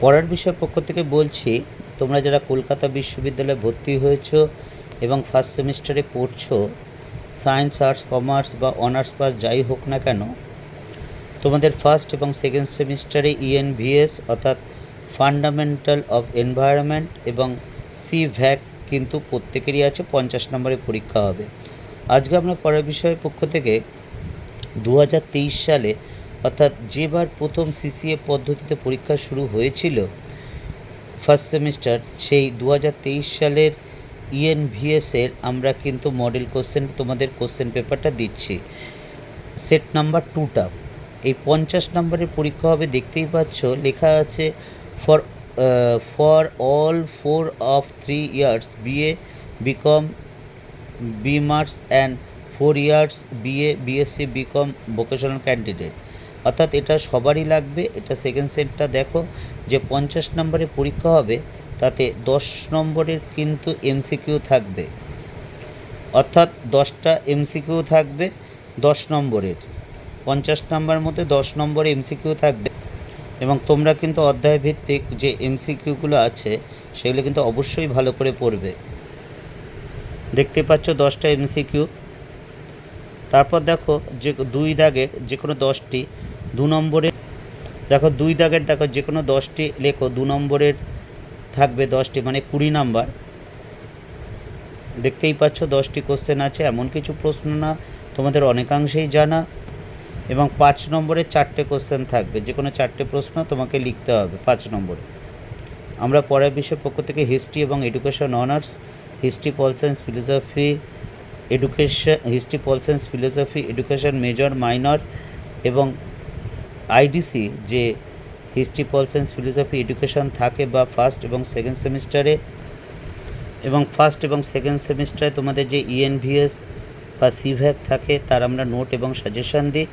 পড়ার বিষয় পক্ষ থেকে বলছি, তোমরা যারা কলকাতা বিশ্ববিদ্যালয়ে ভর্তি হয়েছো এবং ফার্স্ট সেমিস্টারে পড়ছো, সায়েন্স, আর্টস, কমার্স বা অনার্স পাস যাই হোক না কেন, তোমাদের ফার্স্ট এবং সেকেন্ড সেমিস্টারে ইএনভিএস অর্থাৎ ফান্ডামেন্টাল অফ এনভায়রনমেন্ট এবং সিভ্যাক কিন্তু প্রত্যেকেরই আছে। 50 নম্বরের পরীক্ষা হবে। আজকে আমরা পড়ার বিষয়ের পক্ষ থেকে 2023 সালে অর্থাৎ যেবার প্রথম সিসিএ পদ্ধতিতে পরীক্ষা শুরু হয়েছিল ফার্স্ট সেমিস্টার, সেই 2023 সালের ইএনভিএসের আমরা কিন্তু মডেল কোশ্চেন, তোমাদের কোশ্চেন পেপারটা দিচ্ছি, সেট নাম্বার 2টা। এই 50 নম্বরের পরীক্ষা হবে। দেখতেই পাচ্ছ লেখা আছে for all 4 of 3 years BA BCom BMarks and 4 years BA BSc BCom vocational candidate, অর্থাৎ এটা সবারই লাগবে। এটা সেকেন্ড সেটটা দেখো যে 50 নম্বরের পরীক্ষা হবে, তাতে 10 নম্বরের কিন্তু এমসিকিউ থাকবে, অর্থাৎ 10টা এমসিকিউ থাকবে 10 নম্বরের। 50 নম্বরের মধ্যে 10 নম্বরে এমসিকিউ থাকবে এবং তোমরা কিন্তু অধ্যায় ভিত্তিক যে এমসিকিউগুলো আছে সেগুলো কিন্তু অবশ্যই ভালো করে পড়বে। দেখতে পাচ্ছ 10টা এমসিকিউ। তারপর দেখো যে 2 দাগের যে কোনো 10টি, 2 নম্বরের দেখো 2 দাগের দেখো যে কোনো 10টি লেখো, 2 নম্বরের থাকবে 10টি, মানে 20 নাম্বার। দেখতেই পাচ্ছ 10টি কোশ্চেন আছে, এমন কিছু প্রশ্ন না, তোমাদের অনেকাংশেই জানা। এবং 5 নম্বরের 4টে কোশ্চেন থাকবে, যে কোনো 4টে প্রশ্ন তোমাকে লিখতে হবে 5 নম্বরে। আমরা পরের বিষয় পক্ষ থেকে হিস্ট্রি এবং education honours, history, pol science, philosophy, history, pol science, philosophy, education major, minor এবং আইডিসি যে history, pol science, philosophy, education থাকে বা ফার্স্ট এবং সেকেন্ড সেমিস্টারে, এবং ফার্স্ট এবং সেকেন্ড সেমিস্টারে তোমাদের যে ইএনভিএস বা সিভ্যাক থাকে তার আমরা নোট এবং সাজেশান দিই,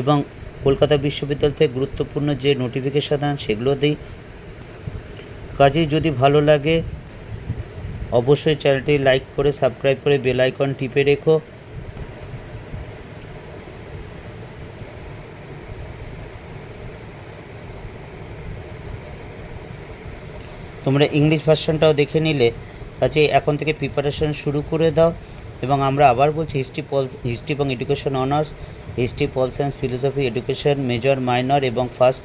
এবং কলকাতা বিশ্ববিদ্যালয় থেকে গুরুত্বপূর্ণ যে নোটিফিকেশান দেন সেগুলো দিই। কাজেই যদি ভালো লাগে অবশ্যই চ্যানেলটি লাইক করে সাবস্ক্রাইব করে বেল আইকন টিপে রেখো। তোমরা ইংলিশ ভার্সনটাও দেখে নিলে, কাজে এখন থেকে প্রিপারেশন শুরু করে দাও। এবং আমরা আবার বলছি, হিস্ট্রি এবং education honours, history, pol science, philosophy, education major, minor এবং ফার্স্ট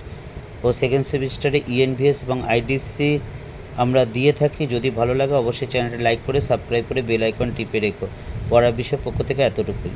ও সেকেন্ড সেমিস্টারে ইএনভিএস এবং আইডিসি আমরা দিয়ে থাকি। যদি ভালো লাগে অবশ্যই চ্যানেলটি লাইক করে সাবস্ক্রাইব করে বেল আইকন টিপে রেখো। পড়ার বিষয় পক্ষ থেকে এতটুকুই।